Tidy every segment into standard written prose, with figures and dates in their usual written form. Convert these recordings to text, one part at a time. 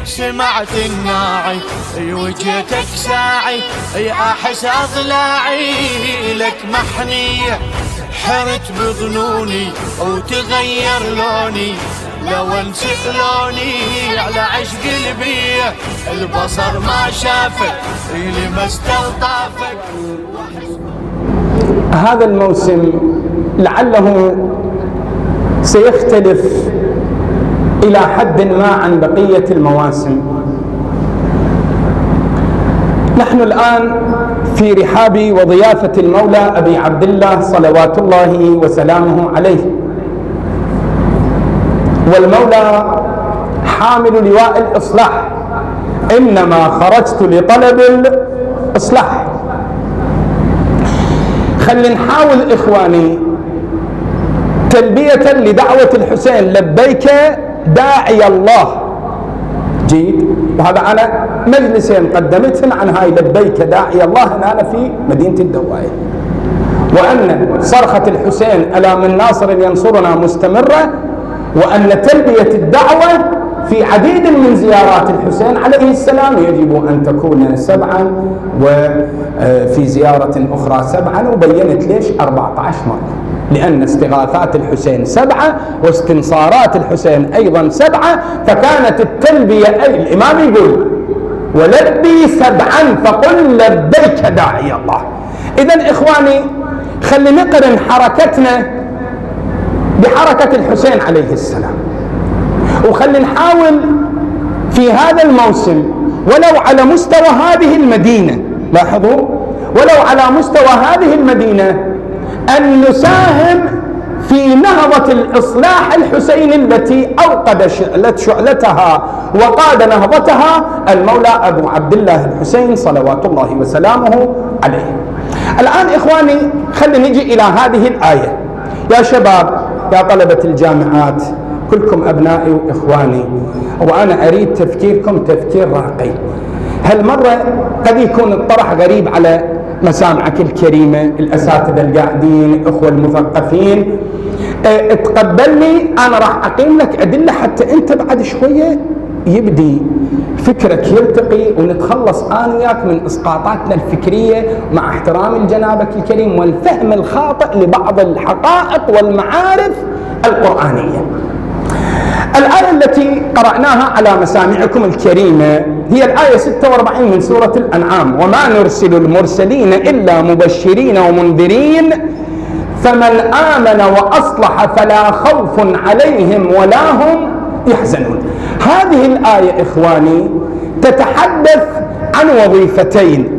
سمعت الناعي وجيتك ساعي أحس أضلاعي لك محنية حرت بظنوني وتغير لوني لو انسق لوني على عشق البيه البصر ما شافك اللي ما استلطافك. هذا الموسم لعله سيختلف إلى حد ما عن بقية المواسم. نحن الآن في رحاب وضيافة المولى أبي عبد الله صلوات الله وسلامه عليه، والمولى حامل لواء الإصلاح، إنما خرجت لطلب الإصلاح. خلي نحاول إخواني تلبية لدعوة الحسين لبيك داعي الله. جيد، وهذا أنا مجلسين قدمتهن عن هاي لبيك داعي الله أنا في مدينة الدواية، وأن صرخة الحسين ألا من ناصر ينصرنا مستمرة، وأن تلبية الدعوة في عديد من زيارات الحسين عليه السلام يجب أن تكون 7 وفي زيارة أخرى 7، وبينت ليش 14 مرة، لأن استغاثات الحسين 7 واستنصارات الحسين أيضا 7، فكانت التلبية الإمام يقول ولبي 7 فقل لبيك داعي الله. إذن إخواني خلي نقرن حركتنا بحركة الحسين عليه السلام، وخلي نحاول في هذا الموسم ولو على مستوى هذه المدينة، لاحظوا ولو على مستوى هذه المدينة أن نساهم في نهضة الإصلاح الحسيني التي أوقد شعلتها وقاد نهضتها المولى أبو عبد الله الحسين صلوات الله وسلامه عليه. الآن إخواني خلي نجي إلى هذه الآية. يا شباب، يا طلبة الجامعات، كلكم أبنائي وإخواني، وأنا أريد تفكيركم تفكير راقي. هالمرة قد يكون الطرح غريب على مسامعك الكريمة، الأساتذة القاعدين، الأخوة المثقفين، تقبلني، أنا راح أقيم لك أدلة حتى أنت بعد شوية يبدي فكرك يرتقي ونتخلص أنا وياك من إسقاطاتنا الفكرية مع احترام لجنابك الكريم والفهم الخاطئ لبعض الحقائق والمعارف القرآنية. الآية التي قرأناها على مسامعكم الكريمة هي الآية 46 من سورة الأنعام: وما نرسل المرسلين إلا مبشرين ومنذرين فمن آمن وأصلح فلا خوف عليهم ولا هم يحزنون. هذه الآية إخواني تتحدث عن وظيفتين: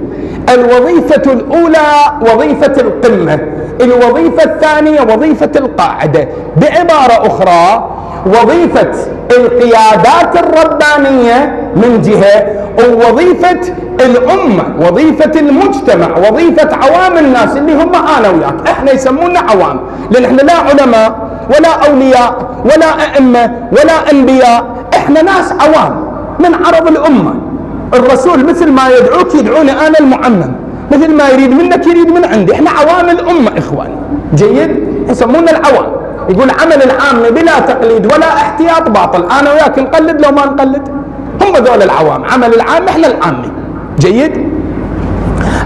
الوظيفة الأولى وظيفة القمة، الوظيفة الثانية وظيفة القاعدة. بعبارة أخرى وظيفة القيادات الربانية من جهة، ووظيفة الأمة، وظيفة المجتمع، وظيفة عوام الناس اللي هم أنا وياك. إحنا يسمونا عوام لأن إحنا لا علماء ولا أولياء ولا أئمة ولا أنبياء، إحنا ناس عوام من عرض الأمة. الرسول مثل ما يدعوك يدعوني أنا المعمم، مثل ما يريد منك يريد من عندي. إحنا عوام الأمة إخواني. جيد، يسمونا العوام. يقول عمل العام بلا تقليد ولا احتياط باطل. أنا وياك نقلد لو ما نقلد، هم ذول العوام. عمل العام إحنا العامي. جيد،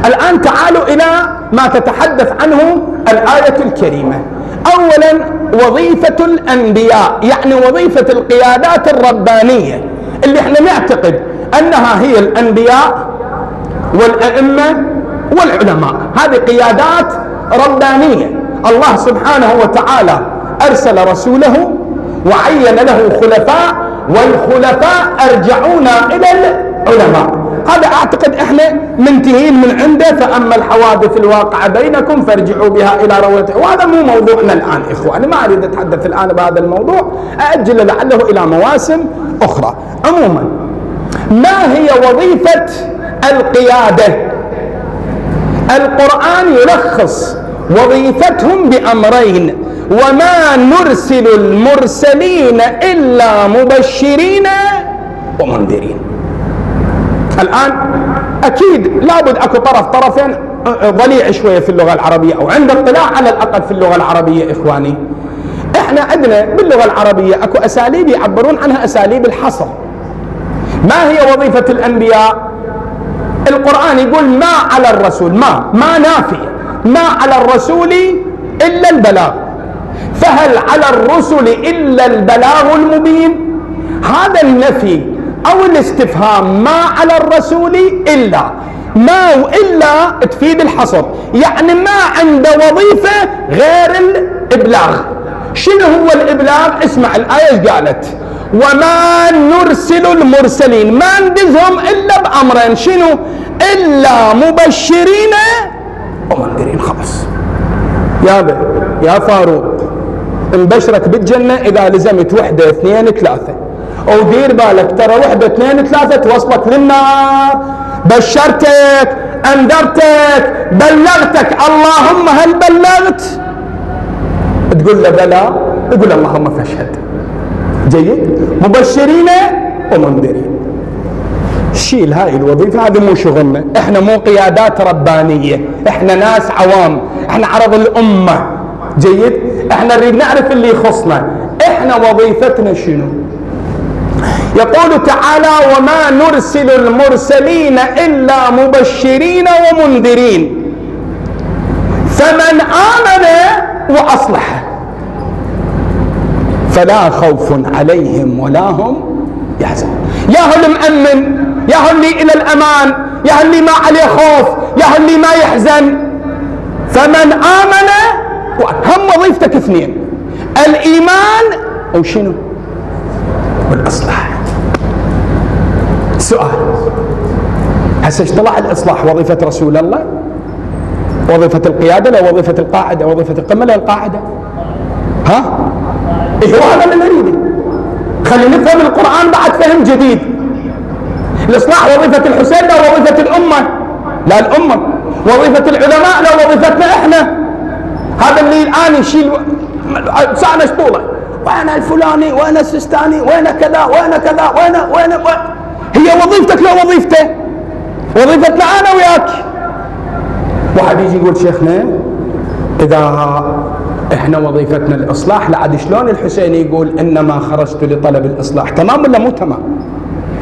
الآن تعالوا إلى ما تتحدث عنه الآية الكريمة. أولا وظيفة الأنبياء، يعني وظيفة القيادات الربانية اللي احنا نعتقد أنها هي الأنبياء والأئمة والعلماء. هذه قيادات ربانية. الله سبحانه وتعالى أرسل رسوله وعين له خلفاء، والخلفاء أرجعونا إلى العلماء. هذا أعتقد إحنا منتهين من عنده. فأما الحوادث الواقعة بينكم فارجعوا بها إلى روضته. وهذا مو موضوعنا الآن إخواني، ما أريد أتحدث الآن بهذا الموضوع، أأجل لعله إلى مواسم أخرى. عموما ما هي وظيفة القيادة؟ القرآن يلخص وظيفتهم بأمرين: وما نرسل المرسلين إلا مبشرين ومنذرين. الآن أكيد لابد أكو طرفين ضليع شوية في اللغة العربية، أو عنده اطلاع على الأقل في اللغة العربية. إخواني احنا عندنا باللغة العربية أكو أساليب يعبرون عنها أساليب الحصر. ما هي وظيفة الأنبياء؟ القرآن يقول ما على الرسول، ما نافية، ما على الرسول إلا البلاغ، فهل على الرسل إلا البلاغ المبين؟ هذا النفي أو الاستفهام ما على الرسول إلا، ما وإلا تفيد الحصر، يعني ما عنده وظيفة غير الإبلاغ. شنو هو الإبلاغ؟ اسمع الآية ايش قالت: وما نرسل المرسلين، ما ندزهم إلا بأمرين، شنو؟ إلا مبشرين ومنذرين. خلاص يا فاروق نبشرك بالجنة إذا لزمت 1 2 3، ودير بالك ترى 1 2 3 توصلك للنار. بشرتك، أنذرتك، بلغتك، اللهم هل بلغت؟ تقول له بلى، يقول اللهم فاشهد. جيد؟ مبشرين ومنذرين. شيل هاي الوظيفة، هذه مو شغلنا، احنا مو قيادات ربانية، احنا ناس عوام، احنا عرض الأمة. جيد؟ احنا نريد نعرف اللي يخصنا، احنا وظيفتنا شنو؟ يقول تعالى: وما نرسل المرسلين إلا مبشرين ومنذرين، فمن آمن وأصلح فلا خوف عليهم ولا هم يحزنون. يا هو المؤمن، يا هو اللي إلى الأمان، يا هو اللي ما عليه خوف، يا هو اللي ما يحزن. فمن آمن، هم وظيفتك 2: الإيمان وشنو؟ والإصلاح. سؤال: هسه ايش طلع الإصلاح؟ وظيفة رسول الله؟ وظيفة القيادة لا وظيفة القاعدة؟ وظيفة القمة لا القاعدة؟ ها؟ ايه هو هذا اللي نريده. خلينا نفهم القرآن بعد فهم جديد. الإصلاح وظيفة الحسين لا وظيفة الأمة؟ لا الأمة. وظيفة العلماء لا وظيفتنا احنا. هذا اللي الآن يشيل ساعة مشطولة، وأنا الفلاني وأنا السستاني وأنا كذا وأنا كذا وأنا هي وظيفتك لا وظيفته؟ وظيفتنا أنا وياك. واحد يجي يقول: شيخنا إذا إحنا وظيفتنا الإصلاح، لعد شلون الحسين يقول إنما خرجت لطلب الإصلاح؟ تمام ولا مو تمام؟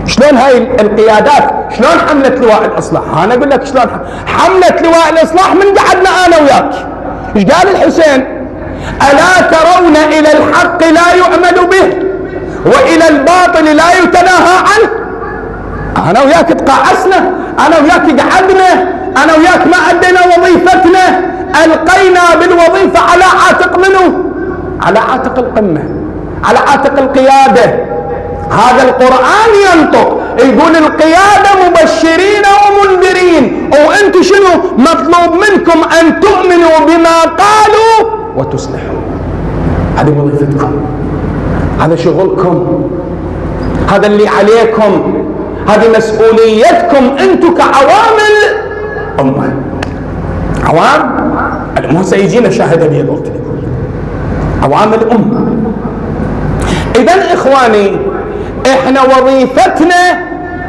شلون هاي القيادات شلون حملت لواء الإصلاح؟ أنا أقول لك شلون حملت لواء الإصلاح من قعدنا أنا وياك. إيش قال الحسين؟ ألا ترون إلى الحق لا يعمل به وإلى الباطل لا يتناهى عنه؟ أنا وياك تقاعسنا، أنا وياك قعدنا، أنا وياك ما أدينا وظيفتنا، ألقينا بالوظيفة على عاتق منه؟ على عاتق القمة، على عاتق القيادة. هذا القرآن ينطق يقول: القيادة مبشرين ومنذرين، وأنتم شنو مطلوب منكم؟ أن تؤمنوا بما قالوا وتصلحوا. هذه وظيفتكم، هذا شغلكم، هذا اللي عليكم، هذه مسؤوليتكم أنتم كعوام الأمة. عوام الأمة سيجينا شاهد بيد، قلت لكم عوام الأمة. إذن إخواني إحنا وظيفتنا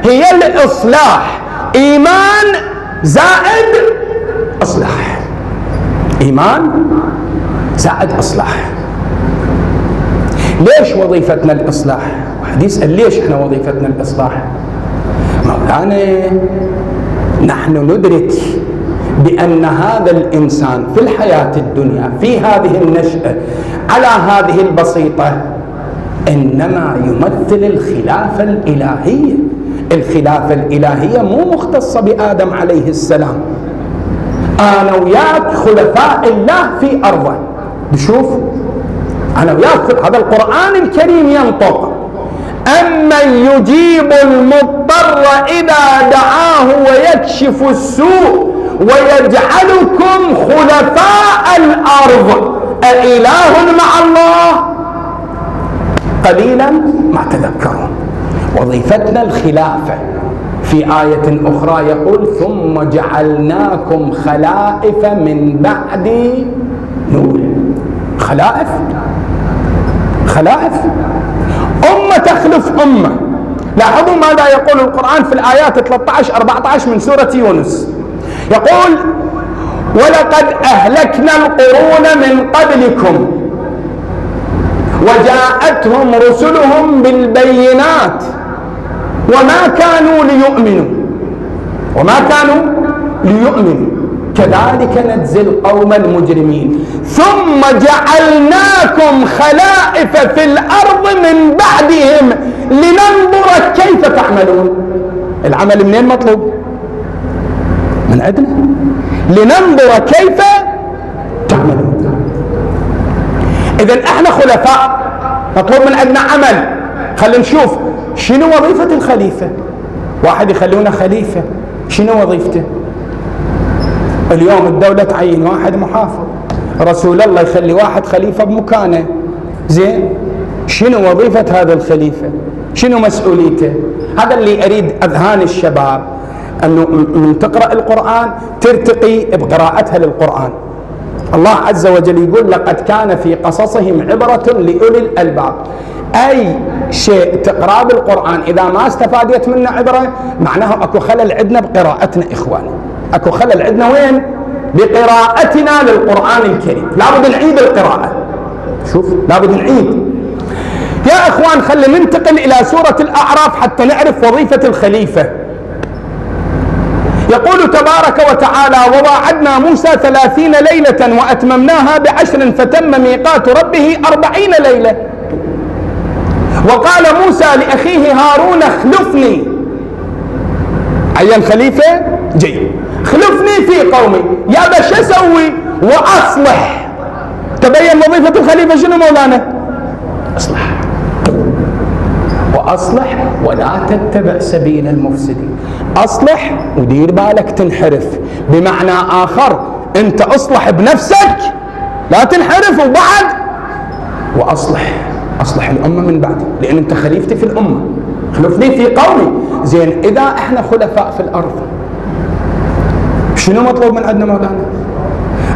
هي الإصلاح، إيمان زائد إصلاح، إيمان زائد إصلاح. ليش وظيفتنا الإصلاح؟ واحد يسأل ليش إحنا وظيفتنا الإصلاح؟ مولانا نحن ندرك بأن هذا الإنسان في الحياة الدنيا في هذه النشأة على هذه البسيطة إنما يمثل الخلافة الإلهية. الخلافة الإلهية مو مختصة بآدم عليه السلام، أنا وياك خلفاء الله في أرضه. بشوف أنا وياك، هذا القرآن الكريم ينطق: أمن يجيب المضطر إذا دعاه ويكشف السوء ويجعلكم خلفاء الأرض أإله مع الله قليلا ما تذكرون. وظيفتنا الخلافة. في آية أخرى يقول: ثم جعلناكم خلائف من بعد نوح. خلائف، خلائف، أمة تخلف أمة. لاحظوا ماذا يقول القرآن في الآيات 13-14 من سورة يونس. يقول: ولقد أهلكنا القرون من قبلكم وجاءتهم رسلهم بالبينات وما كانوا ليؤمنوا كذلك نجزي القوم المجرمين ثم جعلناكم خلائف في الأرض من بعدهم لننظر كيف تعملون. العمل منين مطلوب؟ من عندنا، لننظر كيف تعملون. إذن احنا خلفاء، مطلوب من عندنا عمل. خلينا نشوف شنو وظيفة الخليفة. واحد يخلونه خليفة، شنو وظيفته؟ اليوم الدولة تعين واحد محافظ، رسول الله يخلي واحد خليفة بمكانه، زين؟ شنو وظيفة هذا الخليفة؟ شنو مسؤوليته؟ هذا اللي أريد أذهان الشباب، أنه من تقرأ القرآن ترتقي بقراءتها للقرآن. الله عز وجل يقول لقد كان في قصصهم عبرة لأولي الألباب. أي شيء تقرأ بالقرآن إذا ما استفادت منه عبرة معناه أكو خلل عندنا بقراءتنا. إخواني أكو خلل عندنا وين؟ بقراءتنا للقرآن الكريم. لابد نعيد القراءة. شوف، لابد نعيد. يا إخوان خلينا ننتقل إلى سورة الأعراف حتى نعرف وظيفة الخليفة. يقول تبارك وتعالى: وواعدنا موسى 30 ليلة وأتممناها ب10 فتم ميقات ربه 40 ليلة. وقال موسى لأخيه هارون: اخلفني. عين خليفة جيد، خلفني في قومي. يا باش اسوي؟ واصلح. تبين وظيفة الخليفة شنو مولانا؟ اصلح. واصلح ولا تتبع سبيل المفسدين. اصلح ودير بالك تنحرف. بمعنى اخر انت اصلح بنفسك لا تنحرف، وبعد اصلح الامه من بعد، لان انت خليفتي في الامه. خلفني في قومي. زين، اذا احنا خلفاء في الارض شنو مطلوب من عندنا مولانا؟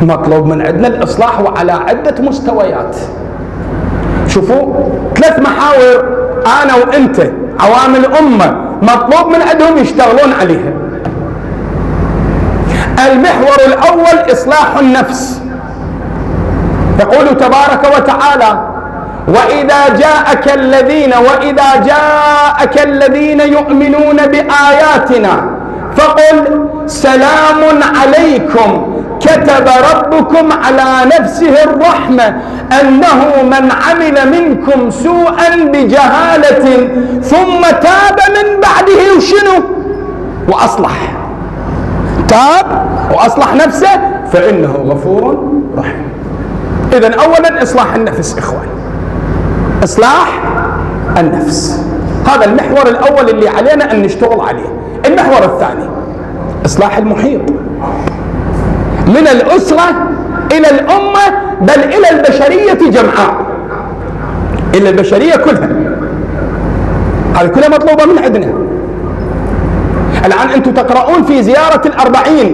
مطلوب من عندنا الاصلاح وعلى عده مستويات. شوفوا 3 محاور انا وانت عوام الامه مطلوب من عندهم يشتغلون عليها. المحور الاول اصلاح النفس. يقول تبارك وتعالى: وإذا جاءك الذين يؤمنون بآياتنا فقل سلام عليكم كتب ربكم على نفسه الرحمة أنه من عمل منكم سوءا بجهالة ثم تاب من بعده وشنو؟ وأصلح. تاب وأصلح نفسه فإنه غفور رحيم. إذن أولا إصلاح النفس. إخوان، إصلاح النفس هذا المحور الأول اللي علينا أن نشتغل عليه. المحور الثاني إصلاح المحيط، من الأسرة إلى الأمة، بل إلى البشرية جمعاء، إلى البشرية كلها. هذه كلها مطلوبة من عندنا. الآن أنتم تقرؤون في زيارة ال40: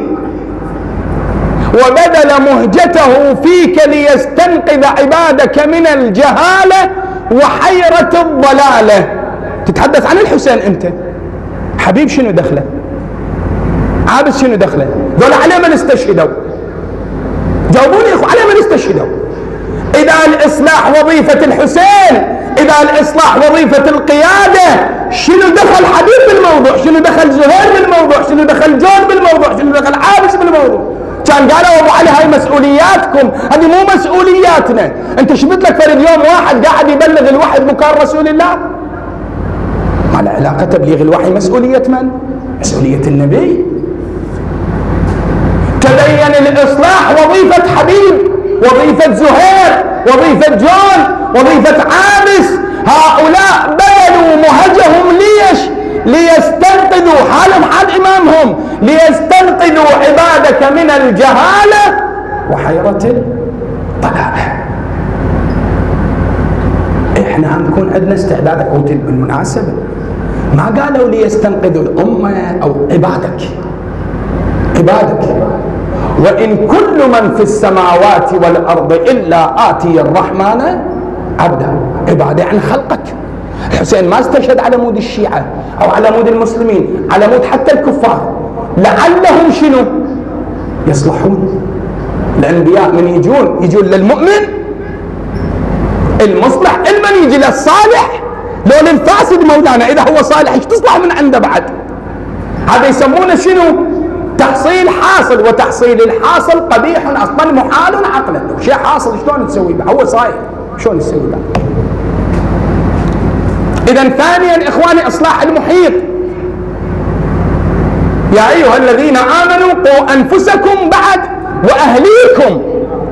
وبذل مهجته فيك ليستنقذ عبادك من الجهالة وحيرة الضلالة. تتحدث عن الحسين أنت، حبيب شنو دخله؟ عابس شنو دخله؟ ذولا على من استشهدوا؟ جاوبوني يا اخو، على من استشهدوا؟ إذا الإصلاح وظيفة الحسين، إذا الإصلاح وظيفة القيادة، شنو دخل حبيب بالموضوع؟ شنو دخل زهير بالموضوع؟ شنو دخل جون بالموضوع؟ شنو دخل عابس بالموضوع؟ كان قالوا ابو علي هاي مسؤولياتكم، هذه مو مسؤولياتنا. انت شفت لك فرد يوم واحد قاعد يبلغ الوحي بمكان رسول الله؟ ما له علاقه. تبليغ الوحي مسؤوليه من؟ مسؤوليه النبي. تبين الاصلاح وظيفه حبيب، وظيفه زهير، وظيفه جون، وظيفه عابس. هؤلاء بذلوا مهجهم ليش؟ ليستنقذوا حالهم حال إمامهم، ليستنقذوا عبادك من الجهالة وحيرة الضلالة. احنا نكون عندنا استعداد. بالمناسبة ما قالوا ليستنقذوا الأمة أو عبادك، وإن كل من في السماوات والأرض إلا آتي الرحمن عبدا. عبادة يعني خلقك. الحسين ما استشهد على مود الشيعة أو على مود المسلمين، على مود حتى الكفار، لعلهم شنو؟ يصلحون. الأنبياء من يجون للمؤمن المصلح، المن يجي للصالح لو للفاسد مولانا إذا هو صالح ايش تصلح من عنده بعد؟ هذا يسمونه شنو؟ تحصيل حاصل، وتحصيل الحاصل قبيح أصلا محال عقلا. شيء حاصل شلون تسوي به؟ هو صاير شلون يسوي به؟ إذا ثانيا إخواني إصلاح المحيط. يا أيها الذين آمنوا قوا أنفسكم بعد وأهليكم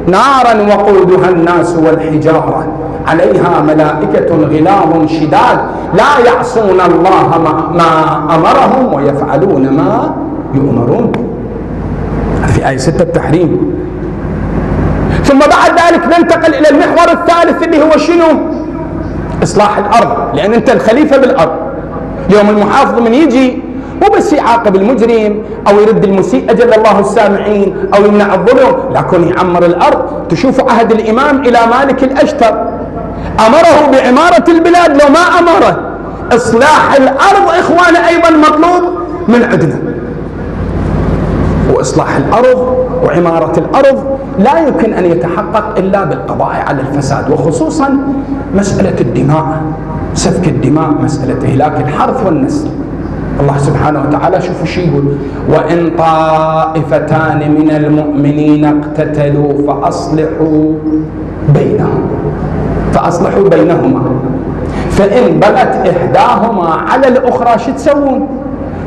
نارا وقودها الناس والحجارة عليها ملائكة غلاظ شداد لا يعصون الله ما أمرهم ويفعلون ما يؤمرون. في آية 6 التحريم. ثم بعد ذلك ننتقل إلى المحور الثالث اللي هو شنو؟ إصلاح الأرض، لأن أنت الخليفة بالأرض. يوم المحافظ من يجي مو بس يعاقب المجرم أو يرد المسيء أجل الله السامعين أو يمنع الظلم، لكن يعمر الأرض. تشوف عهد الإمام إلى مالك الأشتر أمره بعمارة البلاد، لو ما أمره. إصلاح الأرض إخواني أيضا مطلوب من عندنا. وإصلاح الأرض وعمارة الأرض لا يمكن أن يتحقق إلا بالقضاء على الفساد، وخصوصا مسألة الدماء، سفك الدماء، مسألة إهلاك الحرث والنسل. الله سبحانه وتعالى شوفوا شو يقول: وإن طائفتان من المؤمنين اقتتلوا فأصلحوا بينهما فإن بغت إحداهما على الأخرى شو تسوون؟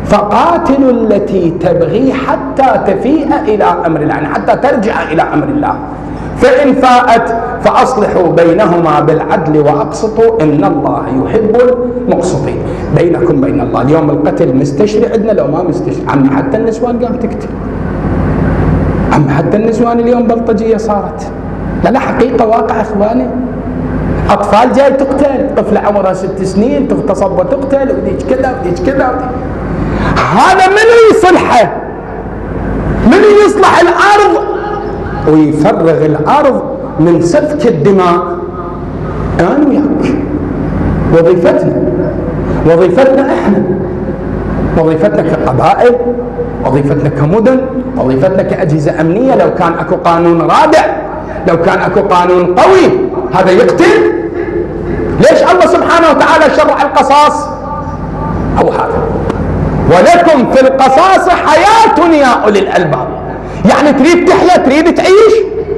فقاتلوا التي تبغي حتى تفيء إلى أمر الله، يعني حتى ترجع إلى أمر الله. فإن فاءت فأصلحوا بينهما بالعدل وأقسطوا إن الله يحب المقسطين. بينكم بين الله. اليوم القتل مستشري عندنا لو ما مستشري. عم حتى النسوان قام تقتل، عم حتى النسوان اليوم بلطجية صارت. لا حقيقة واقع إخواني. أطفال جاي تقتل، طفلة عمرها 6 سنين تغتصب وتقتل، وديك كذا وديك كذا. هذا من يصلحه؟ من يصلح الأرض ويفرغ الأرض من سفك الدماء؟ أنا وياك. وظيفتنا إحنا، وظيفتنا كقبائل، وظيفتنا كمدن، وظيفتنا كأجهزة أمنية. لو كان أكو قانون رادع، لو كان أكو قانون قوي، هذا يقتل. ليش الله سبحانه وتعالى شرع القصاص؟ هو هذا: ولكم في القصاص حياة يا أولي الألباب. يعني تريد تحيا، تريد تعيش،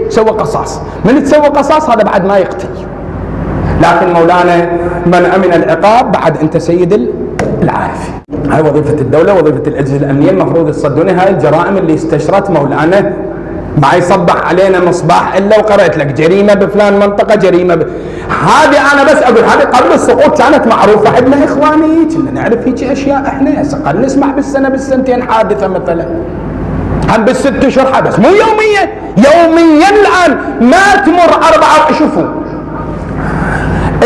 سوى قصاص. من تسوى قصاص هذا بعد ما يقتل. لكن مولانا من أمن العقاب بعد أنت سيد العارف. هاي وظيفة الدولة، وظيفة الأجهزة الأمنية. المفروض يصدون هاي الجرائم اللي استشرت مولانا. ما يصبح علينا مصباح إلا وقرأت لك جريمة بفلان منطقة، جريمة هذه أنا بس أقول هذه قبل السقوط كانت معروفة عندنا إخواني. كنا نعرف هيك أشياء. إحنا قد نسمع بالسنة بالسنتين حادثة مثلا، هم بال6 أشهر حدث، مو يوميا الآن ما تمر 4. شوفوا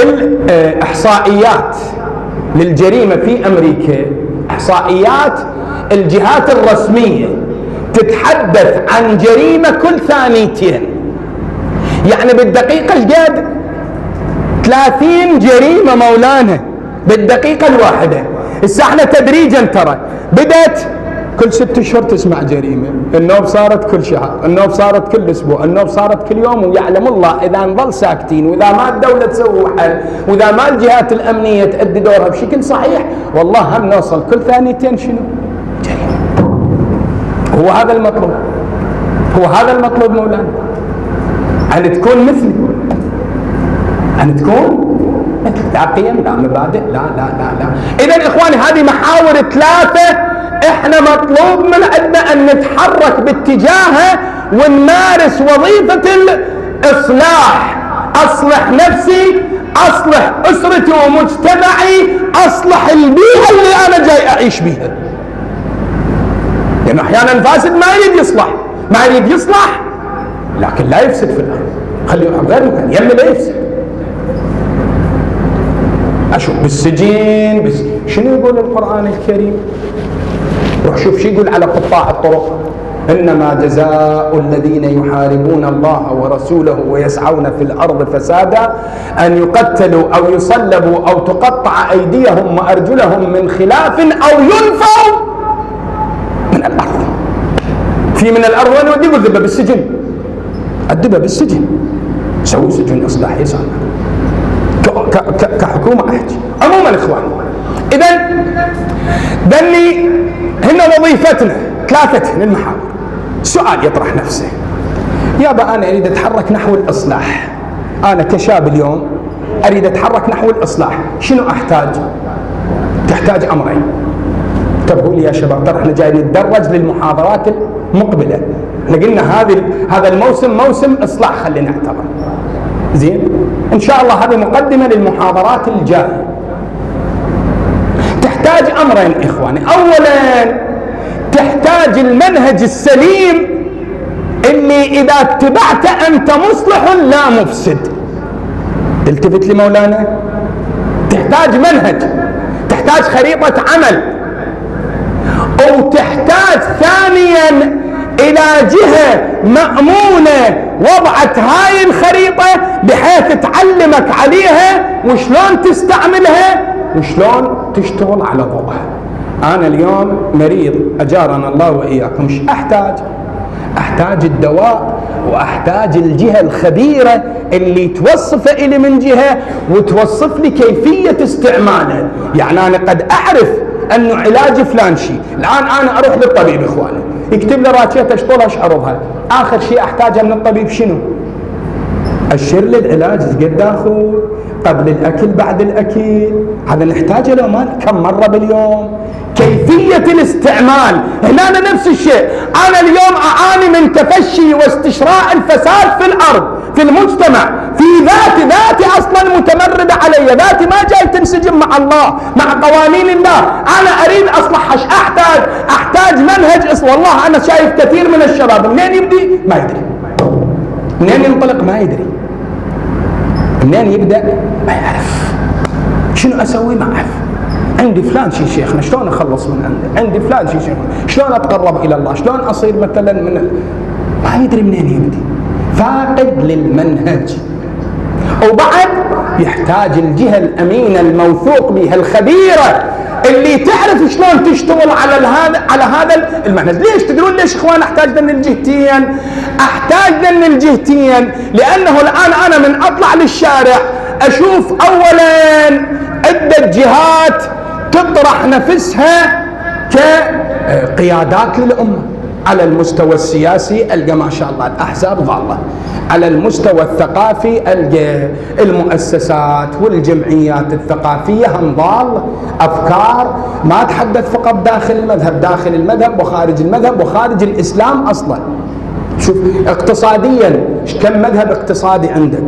الإحصائيات للجريمة في أمريكا، إحصائيات الجهات الرسمية تتحدث عن جريمة كل 2 يعني بالدقيقة ايش قد؟ 30 جريمة مولانا بالدقيقة الواحدة. هسه احنا تدريجا ترى بدأت كل 6 أشهر تسمع جريمة، النوب صارت كل شهر، النوب صارت كل أسبوع، النوب صارت كل يوم. ويعلم الله إذا نظل ساكتين، وإذا ما الدولة تسوي حل، وإذا ما الجهات الأمنية تأدي دورها بشكل صحيح، والله هم نوصل كل 2 شنو؟ جريمة. هو هذا المطلوب، هو هذا المطلوب مولانا. أن تكون مثلي، أن تكون مثل. لا قيم، لا مبادئ، لا لا لا لا. إذا إخواني هذه محاور 3 إحنا مطلوب من عندنا أن نتحرك باتجاهها ونمارس وظيفة الإصلاح. أصلح نفسي، أصلح أسرتي ومجتمعي، أصلح البيئة اللي أنا جاي أعيش بيها. لأنه أحيانا الفاسد ما يريد يصلح، ما يريد يصلح لكن لا يفسد في الأرض، خليه يروح غير مكان يمي لا يفسد. أشوف بالسجين شنو يقول القرآن الكريم؟ روح شوف شو يقول على قطاع الطرق: إنما جزاء الذين يحاربون الله ورسوله ويسعون في الأرض فسادا أن يقتلوا أو يصلبوا أو تقطع أيديهم وأرجلهم من خلاف أو ينفوا من الأرض. في من الأرض وين ودي؟ يقول ذبة بالسجن، الدبة بالسجن، سووا سجن إصلاحي صار كحكومة أحكي عموما إخوان. إذن ذني هن وظيفتنا ثلاثة للمحاور. سؤال يطرح نفسه، يابا أنا أريد أتحرك نحو الإصلاح، أنا كشاب اليوم أريد أتحرك نحو الإصلاح، شنو أحتاج؟ تحتاج أمرين. انتبهوا لي يا شباب، ترى احنا جاي نتدرج للمحاضرات المقبلة. احنا قلنا هذا الموسم موسم إصلاح، خلينا نعتبر زين. إن شاء الله هذه مقدمة للمحاضرات الجاية. تحتاج أمرين إخواني. أولا تحتاج المنهج السليم اللي إذا اتبعت أنت مصلح لا مفسد. التفت لي مولانا، تحتاج منهج، تحتاج خريطة عمل، وتحتاج ثانيا إلى جهة مأمونة وضعت هاي الخريطة بحيث تعلمك عليها وشلون تستعملها وشلون تشتغل على ضوءها. أنا اليوم مريض أجارنا الله وإياكم، مش أحتاج الدواء، وأحتاج الجهة الخبيرة اللي توصف إلي من جهة وتوصف لي كيفية استعماله. يعني أنا قد أعرف أنه علاج فلان شيء، الآن أنا أروح للطبيب إخواني يكتب لي راتشة أشطرها أشعرضها، آخر شيء أحتاجه من الطبيب شنو؟ أشر لي العلاج قد أخذ، قبل الأكل بعد الأكل، هذا نحتاجه لو ما كم مرة باليوم. كيفية الاستعمال هنا نفس الشيء. أنا اليوم أعاني من تفشي واستشراء الفساد في الأرض في المجتمع، في ذاتي أصلا متمردة علي، ذاتي ما جاي تنسجم مع الله مع قوانين الله. أنا أريد أصلح، أحتاج منهج والله أنا شايف كثير من الشباب منين يبدي ما يدري، منين ينطلق ما يدري، منين يبدأ ما يعرف، شنو أسوي ما أعرف. عندي فلان شي شيخنا شلون أخلص من عنده، عندي فلان شي شيخنا شلون أتقرب إلى الله، شلون أصير مثلا ما يدري منين يبدي، فاقد للمنهج. وبعد يحتاج الجهة الأمينة الموثوق بها الخبيرة اللي تعرف شلون تشتغل على هذا المنهج. ليش تدرون ليش اخوان احتاج ذن الجهتين؟ احتاج ذن الجهتين لانه الان انا من اطلع للشارع اشوف اولا عدة جهات تطرح نفسها كقيادات للامه. على المستوى السياسي القى ما شاء الله الاحزاب ضاله، على المستوى الثقافي القى المؤسسات والجمعيات الثقافيه هم ضال، افكار ما اتحدث فقط داخل المذهب وخارج المذهب وخارج الاسلام اصلا. شوف اقتصاديا كم مذهب اقتصادي عندك،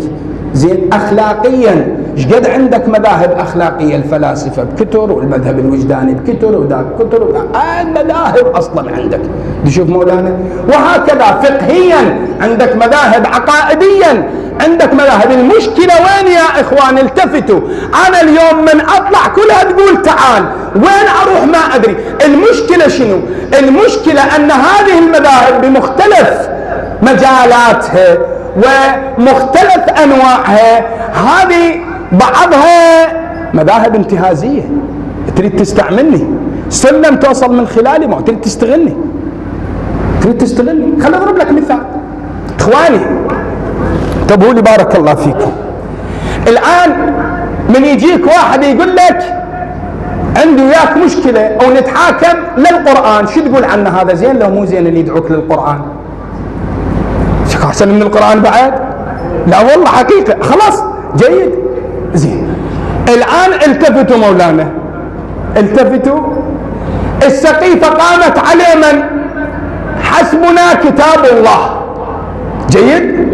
زين اخلاقيا ايش قد عندك مذاهب اخلاقيه، الفلاسفه بكتر والمذهب الوجداني بكتر وذاك كتر مذاهب اصلا عندك. تشوف مولانا، وهكذا فقهيا عندك مذاهب، عقائديا عندك مذاهب. المشكله وين يا اخوان؟ التفتوا، انا اليوم من اطلع كلها تقول تعال، وين اروح ما ادري. المشكله شنو؟ المشكله ان هذه المذاهب بمختلف مجالاتها ومختلف انواعها، هذه بعضها مذاهب انتهازيه، تريد تستعملني سلم توصل من خلالي، ما تريد تستغلني، خليني اضرب لك مثال اخواني، انتبهوا لي بارك الله فيكم. الان من يجيك واحد يقول لك عندي وياك مشكله او نتحاكم للقران، شو تقول عنه؟ هذا زين لو مو زين اللي يدعوك للقران؟ احسن من القرآن بعد؟ لا والله حقيقة. خلاص جيد زين. الآن التفتوا مولانا، التفتوا، السقيفة قامت على من؟ حسبنا كتاب الله، جيد.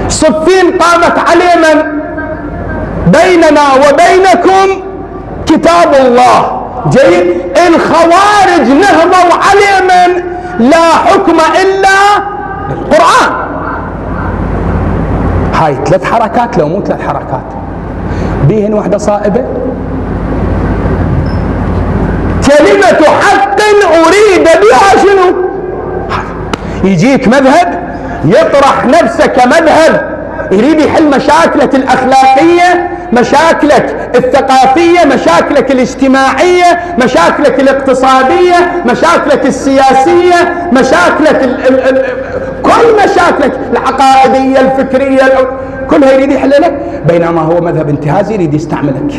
صفين قامت على من؟ بيننا وبينكم كتاب الله، جيد. الخوارج نهضوا على من؟ لا حكم إلا القرآن. هاي 3 حركات لو مو 3 حركات بيهن واحدة صائبة. كلمة حق أريد بها شنو؟ يجيك مذهب يطرح نفسه كمذهب يريد يحل مشاكلك الأخلاقية، مشاكلك الثقافية، مشاكلك الاجتماعية، مشاكلك الاقتصادية، مشاكلك السياسية، مشاكلك كل مشاكلك العقائدية الفكرية، كلها يريد يحل لك، بينما هو مذهب انتهازي يريد يستعملك،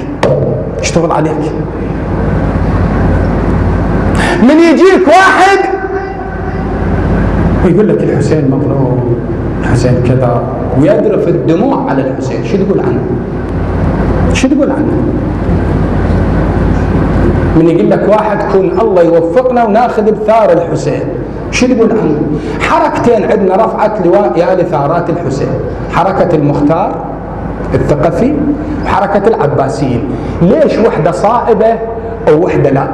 يشتغل عليك. من يجيك واحد ويقول لك الحسين مظلوم، الحسين كذا، ويذرف الدموع على الحسين، شو تقول عنه؟ شو تقول عنه؟ من يقول لك واحد كون الله يوفقنا وناخذ بثار الحسين، شو تقول عنه؟ حركتين عندنا رفعت لواء يا لثارات الحسين، حركة المختار الثقفي وحركة العباسيين. ليش وحدة صائبة ووحدة لا؟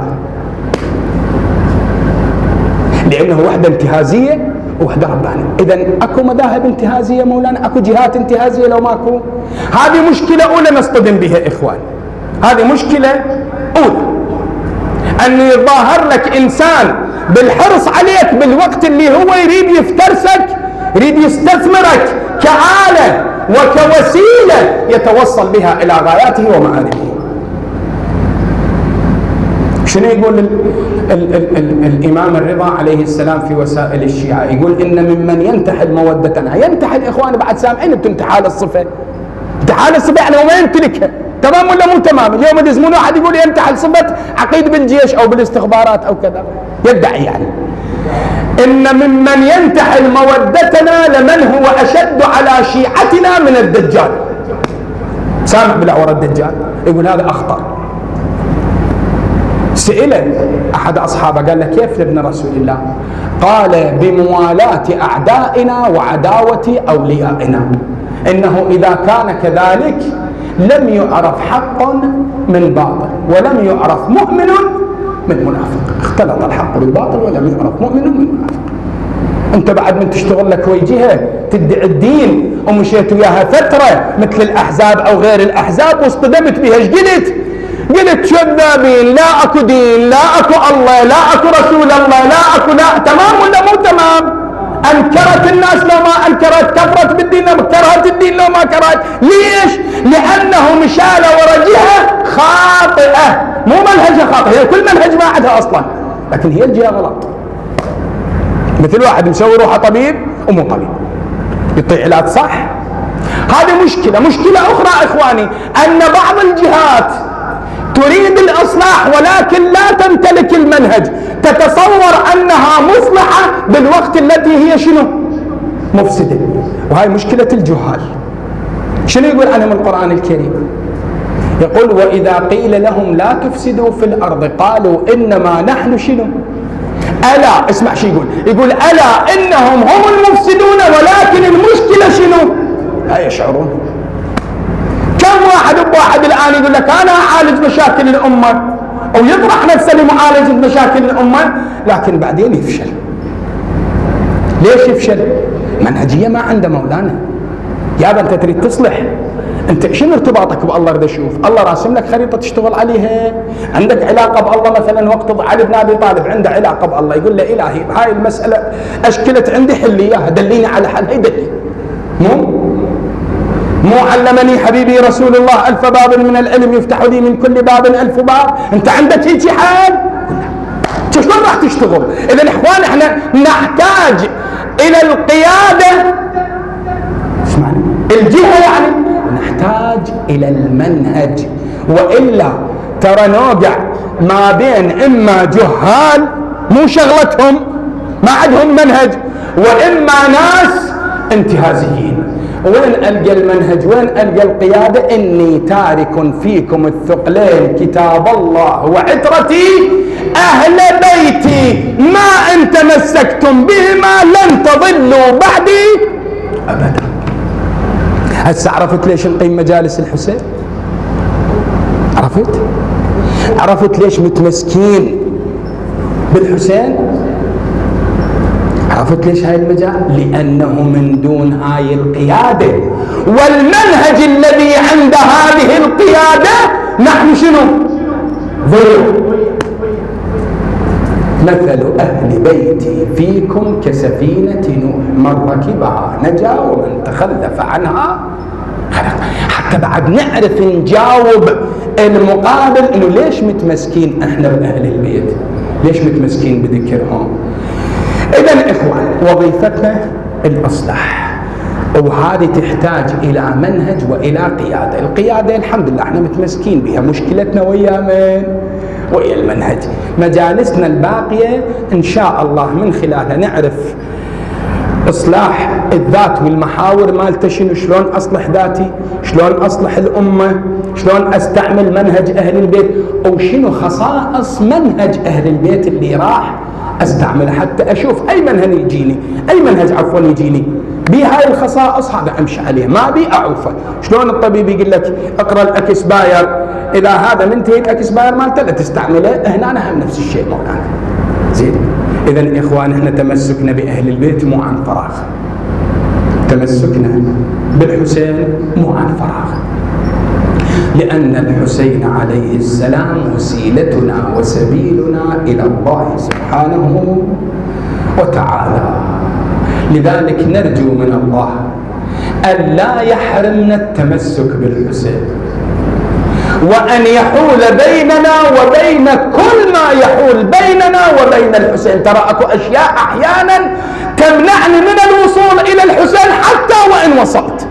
لأنه وحدة انتهازية ووحدة ربانية. إذن أكو مذاهب انتهازية مولانا، أكو جهات انتهازية لو ماكو. هذه مشكلة أولى نصطدم بها إخوان، هذه مشكلة أولى، أنه يظاهر لك إنسان بالحرص عليك بالوقت اللي هو يريد يفترسك، يريد يستثمرك كآلة وكوسيلة يتوصل بها إلى غاياته ومآربه. شنو يقول الإمام الرضا عليه السلام في وسائل الشيعة؟ يقول إن ممن ينتحل مودتنا، ينتحل إخواني بعد سامعين أنتم انتحال الصفة، انتحال الصفة يعني هو ما يمتلكها، تمام ولا مو تمام؟ اليوم يدزمون واحد يقول ينتحل صفة عقيد بالجيش أو بالاستخبارات أو كذا، يدعي يعني. إن ممن ينتحل مودتنا لمن هو أشد على شيعتنا من الدجال. سامع بالعور الدجال؟ يقول هذا أخطر. سئل أحد أصحابه قال له كيف لابن رسول الله؟ قال بموالاة أعدائنا وعداوة أوليائنا، إنه إذا كان كذلك لم يعرف حق من باطل ولم يعرف مؤمن من منافق، اختلط الحق بالباطل ولم يعرف مؤمن من منافق. انت بعد من تشتغل لك وجهه تدعي الدين ومشيت وياها فتره مثل الاحزاب او غير الاحزاب واصطدمت بها، ايش قلت؟ قلت كذابين، لا اكو دين، لا اكو الله، لا اكو رسول الله، لا اكو، لا. تمام ولا مو تمام؟ انكرت الناس لو ما انكرت، كفرت بالدين لو كرهت الدين لو ما كرهت. ليش؟ لانه مشاله ورا جهه خاطئه، مو منهجها خاطئ، هي كل منهج ما عندها اصلا، لكن هي الجهه غلط. مثل واحد مسوي روحه طبيب ومو طبيب، يعطي علاج صح. هذه مشكله. مشكله اخرى اخواني، ان بعض الجهات تريد الإصلاح ولكن لا تمتلك المنهج، تتصور أنها مصلحة بالوقت التي هي شنو؟ مفسدة. وهي مشكلة الجهال. شنو يقول عنهم القرآن الكريم؟ يقول وإذا قيل لهم لا تفسدوا في الأرض قالوا إنما نحن شنو؟ ألا، اسمع شو يقول؟ يقول ألا إنهم هم المفسدون ولكن المشكلة شنو؟ لا يشعرون. كم واحد بواحد الآن يقول لك أنا أعالج مشاكل الأمة أو يطرح نفسه لمعالجة مشاكل الأمة، لكن بعدين يفشل. ليش يفشل؟ منهجية ما عنده مولانا. يابا أنت تريد تصلح، أنت شنو ارتباطك بالله؟ رد أشوف الله راسم لك خريطة تشتغل عليها، عندك علاقة بالله. مثلا وقت علي بن أبي طالب عنده علاقة بالله، يقول له إلهي هاي المسألة أشكلت عندي حل لي إياها، دليني على حل. هي دلي مو علمني حبيبي رسول الله 1000 باب من العلم يفتح لي من كل باب 1000 باب. انت عندك هيك حال؟ شلون راح تشتغل؟ اذا اخوان احنا نحتاج الى القياده، اسمعني، الجهه يعني، نحتاج الى المنهج، والا ترى نوقع ما بين اما جهال مو شغلتهم ما عندهم منهج، واما ناس انتهازيين. وين ألقى المنهج؟ وين ألقى القيادة؟ إني تارك فيكم الثقلين كتاب الله وعترتي أهل بيتي ما إن تمسكتم بهما لن تضلوا بعدي أبدا. هسه عرفت ليش نقيم مجالس الحسين؟ عرفت ليش متمسكين بالحسين؟ عرفت ليش هاي المجال؟ لأنه من دون هاي القيادة والمنهج الذي عند هذه القيادة نحن شنو؟ ضيوف. مثل أهل بيتي فيكم كسفينة نوح من ركبها نجا ومن تخلف عنها خلق. حتى بعد نعرف نجاوب المقابل إنه ليش متمسكين إحنا بأهل البيت؟ ليش متمسكين بذكرهم؟ إذن إخوان وظيفتنا الإصلاح. وهذه تحتاج إلى منهج وإلى قيادة. القيادة الحمد لله احنا متمسكين بها، مشكلتنا ويا من؟ ويا المنهج. مجالسنا الباقية إن شاء الله من خلالها نعرف إصلاح الذات والمحاور مالته شنو، شلون أصلح ذاتي، شلون أصلح الأمة، شلون أستعمل منهج أهل البيت، وشنو خصائص منهج أهل البيت اللي راح أستعمله حتى أشوف أي منهج يجيني بهاي الخصائص، هذا أمشي عليه، ما بي أعوفه. شلون الطبيب يقول لك اقرأ الأكسباير، إذا هذا منتهي الأكسباير مالته لا تستعمله، هنا هم نفس الشيء مولانا. زين، إذن إخوان احنا تمسكنا بأهل البيت مو عن فراغ، تمسكنا بالحسين مو عن فراغ، لأن الحسين عليه السلام وسيلتنا وسبيلنا إلى الله سبحانه وتعالى. لذلك نرجو من الله أن لا يحرمنا التمسك بالحسين، وأن يحول بيننا وبين كل ما يحول بيننا وبين الحسين. ترى أكو أشياء أحيانا تمنعني من الوصول إلى الحسين حتى وإن وصلت.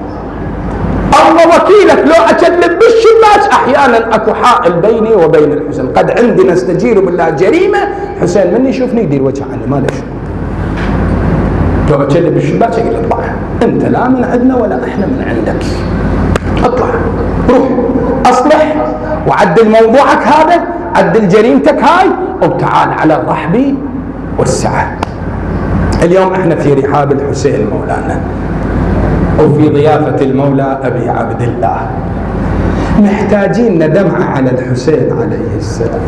الله وكيلك لو أكلم بالشباك أحيانا أكو حائل بيني وبين الحسين. قد عندنا استجير بالله جريمة، حسين مني يشوفني يدير وجه عني، ما ليش لو أكلم بالشباك يقول اطلع، أنت لا من عندنا ولا إحنا من عندك، اطلع روح أصلح وعدل موضوعك هذا، عدل جريمتك هاي، وتعال على الرحب والسعة. اليوم احنا في رحاب الحسين مولانا، وفي ضيافة المولى أبي عبد الله، محتاجين ندمع على الحسين عليه السلام،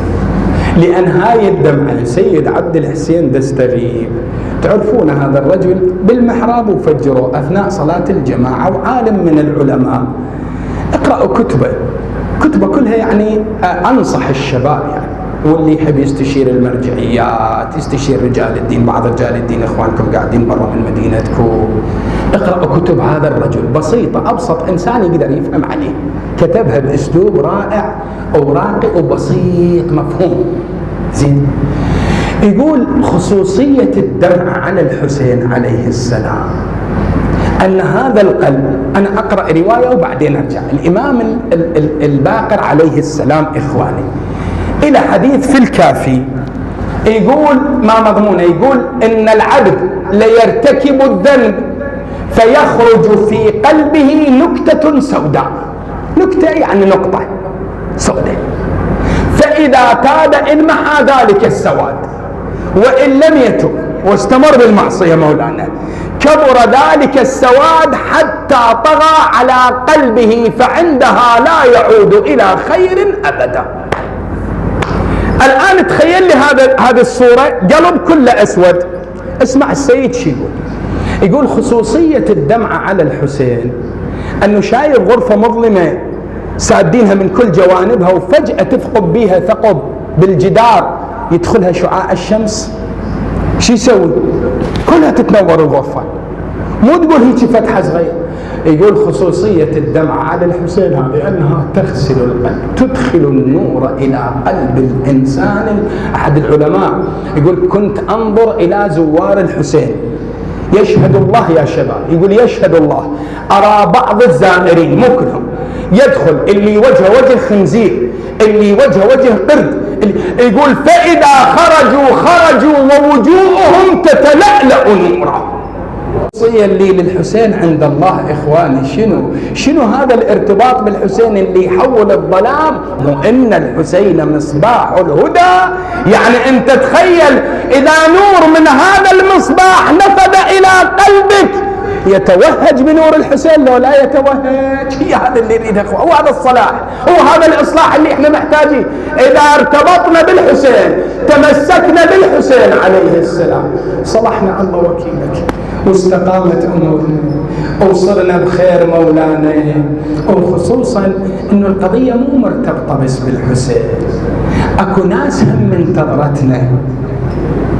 لأن هاي الدمعة لسيد عبد الحسين دستغيب. تعرفون هذا الرجل بالمحراب وفجروا أثناء صلاة الجماعة، وعالم من العلماء. اقرأوا كتبه كلها، يعني أنصح الشباب يعني، واللي يحب يستشير المرجعيات، يستشير رجال الدين، بعض رجال الدين إخوانكم قاعدين برا من مدينتكم، اقرأوا كتب هذا الرجل، بسيطة، أبسط إنسان يقدر يفهم عليه، كتبها بأسلوب رائع وراقي وبسيط مفهوم. زين، يقول خصوصية الدمع على الحسين عليه السلام أن هذا القلب، أنا أقرأ رواية وبعدين أرجع. الإمام الباقر عليه السلام إخواني إلى حديث في الكافي يقول ما مضمونه، يقول إن العبد ليرتكب الذنب فيخرج في قلبه نكتة سوداء، نكتة يعني نقطة سوداء، فإذا كاد انمحى ذلك السواد، وإن لم يتب واستمر بالمعصية مولانا كبر ذلك السواد حتى طغى على قلبه، فعندها لا يعود إلى خير أبدا. الآن تخيل لي هذه الصورة، قلب كله أسود. اسمع السيد شو يقول خصوصية الدمعة على الحسين أنه شايف غرفة مظلمة سادينها من كل جوانبها، وفجأة تثقب بيها ثقب بالجدار يدخلها شعاع الشمس، شو يسوي؟ كلها تتنور الغرفة، مو تقول هيك فتحة صغيرة. يقول خصوصية الدمعة على الحسين هذه أنها تغسل القلب، تدخل النور إلى قلب الإنسان. أحد العلماء يقول كنت أنظر إلى زوار الحسين، يشهد الله يا شباب، يقول يشهد الله، أرى بعض الزائرين مو كلهم يدخل، اللي وجه خنزير، اللي وجه قرد، يقول فإذا خرجوا ووجوههم تتلألأ نورا. الوصية اللي للحسين عند الله إخواني شنو هذا الارتباط بالحسين اللي يحول الظلام؟ مو إن الحسين مصباح الهدى، يعني أنت تخيل إذا نور من هذا المصباح نفذ إلى قلبك يتوهج بنور الحسين لو لا يتوهج. هي هذا اللي نريده اخوان، هو هذا الصلاح، هو هذا الاصلاح اللي احنا محتاجين. اذا ارتبطنا بالحسين، تمسكنا بالحسين عليه السلام، صلحنا الله وكيلك، واستقامت امورنا، وصرنا بخير مولانا. وخصوصا انه القضيه مو مرتبطه بس بالحسين، اكو ناس هم انتظرتنا.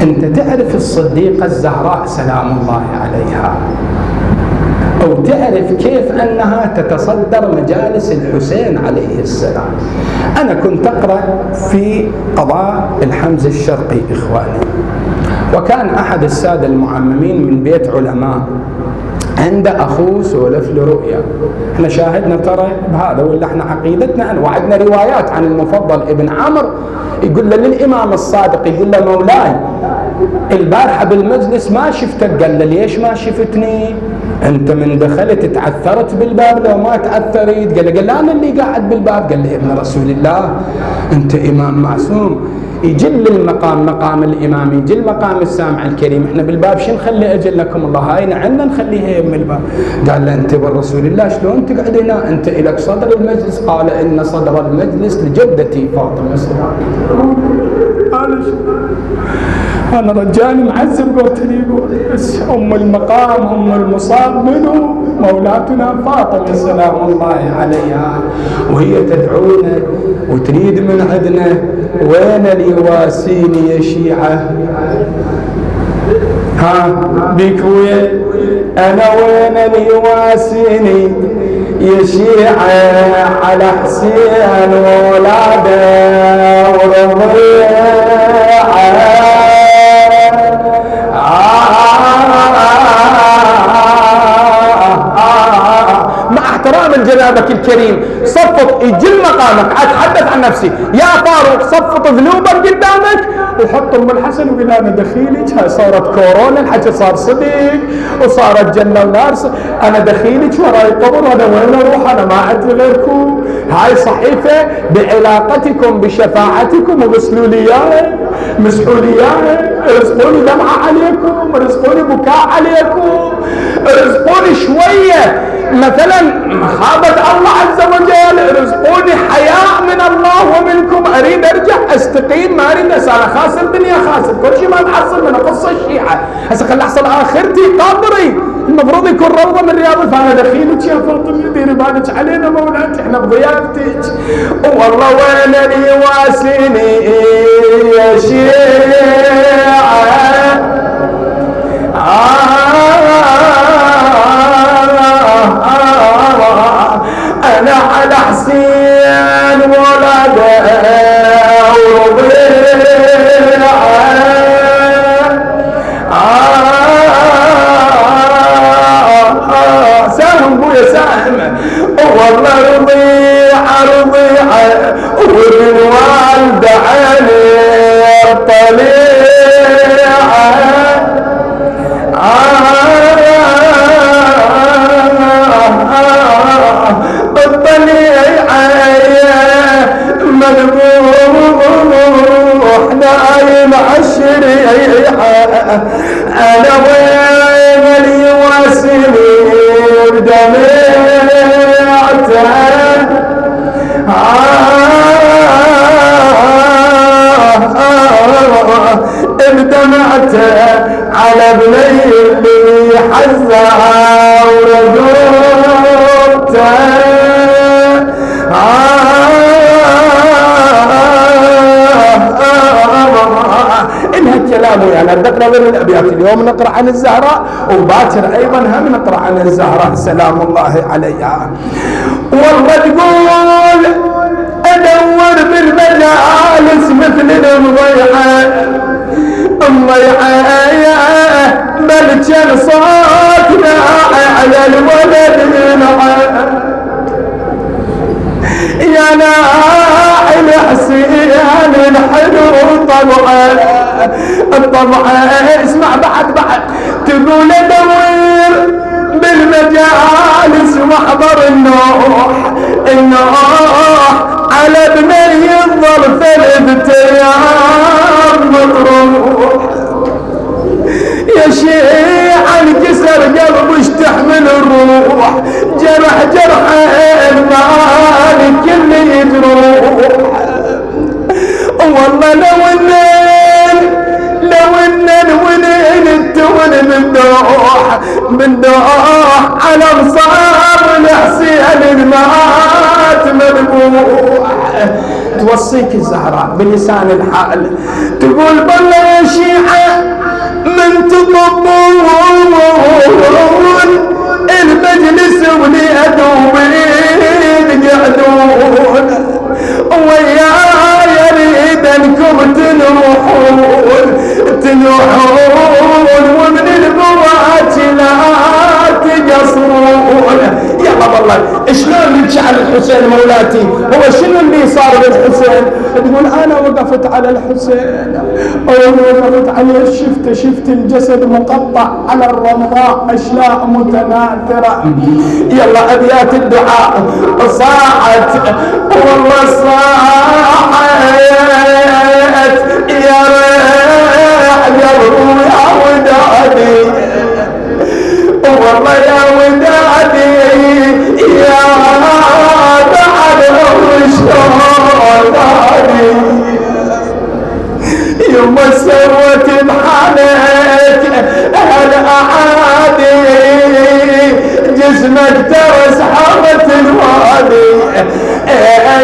انت تعرف الصديقه الزهراء سلام الله عليها، أو تعرف كيف أنها تتصدر مجالس الحسين عليه السلام. أنا كنت أقرأ في قضاء الحمز الشرقي إخواني، وكان أحد السادة المعممين من بيت علماء عنده أخوه سولف له رؤيا. احنا شاهدنا ترى بهذا، ولا احنا عقيدتنا أنا، وعندنا روايات عن المفضل ابن عمرو يقول له للإمام الصادق، يقول له مولاي البارحة بالمجلس ما شفتك. قال له ليش ما شفتني؟ أنت من دخلت تعثرت بالباب لو ما تعثرت؟ قال له أنا اللي قاعد بالباب. قال له ابن رسول الله أنت إمام معصوم، يجل المقام مقام الإمام، يجل مقام السامع الكريم، احنا بالباب شو نخلي أجل لكم الله، هاي عنا نخليها يم الباب. قال له أنت بالرسول الله شلون تقعد هنا؟ أنت إلك صدر المجلس. قال إن صدر المجلس لجدتي فاطمة السلام. أنا رجال معذب قلت لي بس أم المقام أم المصاب منه مولاتنا فاطمة سلام الله عليها، وهي تدعونا وتريد من عندنا. وين اللي يواسيني يا شيعة؟ ها بك وين؟ أنا وين اللي يواسيني يا شيعة؟ على حسين وولاده ورضيعه. مع احترام جنابك الكريم صفط يجل مقامك. اتحدث عن نفسي يا فاروق، صفط ذنوبك قدامك وحط ام الحسن وقول انا دخيلك. هاي صارت كورونا، الحكي صار صدق وصارت جنه ونار. انا دخيلك وراي قبر، انا وين اروح؟ انا ما عندي غيركم. هاي صحيفه بعلاقتكم بشفاعتكم وغسلوا لي اياها، مسحوا لي اياها، ارزقوني دمعه عليكم، ارزقوني بكاء عليكم، ارزقوني شويه مثلا خافت الله عز وجل، ارزقوني حياء من الله ومنكم. اريد ارجع استقيم، ما اريد انا خاسر الدنيا، خاسر كل شيء، ما نحصل من قصه الشيعه. هسه خل احصل اخرتي قدري، المفروض يكون روضه من رياض. فانا دخيلك يا فاطمه، ديري بالك علينا مولاتي، احنا بضيافتك. والله وين اللي يواسيني يا شيعه؟ أنا على حسين ولده ورضيعه. ساهم بويا ساهم، والله رضيعه رضيعه، ومن والده عليه طليعه. الطليعه مذبوح نايم عالشريعه. انا وين اللي يواسيني بدمعته؟ بدمعته على بني اللي حزها وردوته. إنها كلامه يعني نقرأ من الأبيات. اليوم نقرأ عن الزهراء، وباكر أيضا هم نقرأ عن الزهراء سلام الله عليها. والله تقول أدور بالمجالس مثل المضيعة، بل كان صوتنا على الولد يا ناعل حسين الحلو طبعا الطبعا. اسمع بعد تقول ادور بالمجالس واحضر النوح على بني الظرف 3 أيام مطروح. يا شيعة انكسر قلب وش تحمل الروح، جرح المالك اللي يجروح. والله لو النن التون بندوح على مصاب الحسين المات مذبوح. توصيك الزهراء بلسان الحال تقول بالله يا شيعة من تطبون المجلس وليدوبين يقعدون ويا يريد انكم تنوحون ومن البوات لا مولاتي، هو شنو اللي صار بالحسين؟ تقول أنا وقفت على الحسين، وقفت عليه شفت الجسد مقطع على الرمضاء، أشلاء متناثرة. يلا أبيات الدعاء صاحت والله صاحت، يا ريح قلبي يا ودادي، والله يا ودادي يا بعد عمر شلون هادي، يما سوت بحالك هالأعادي، جسمك ترى سحابة الوادي،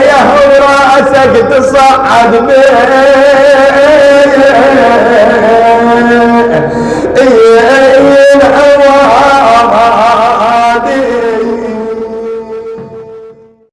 يا هو راسك تصعد بيه العود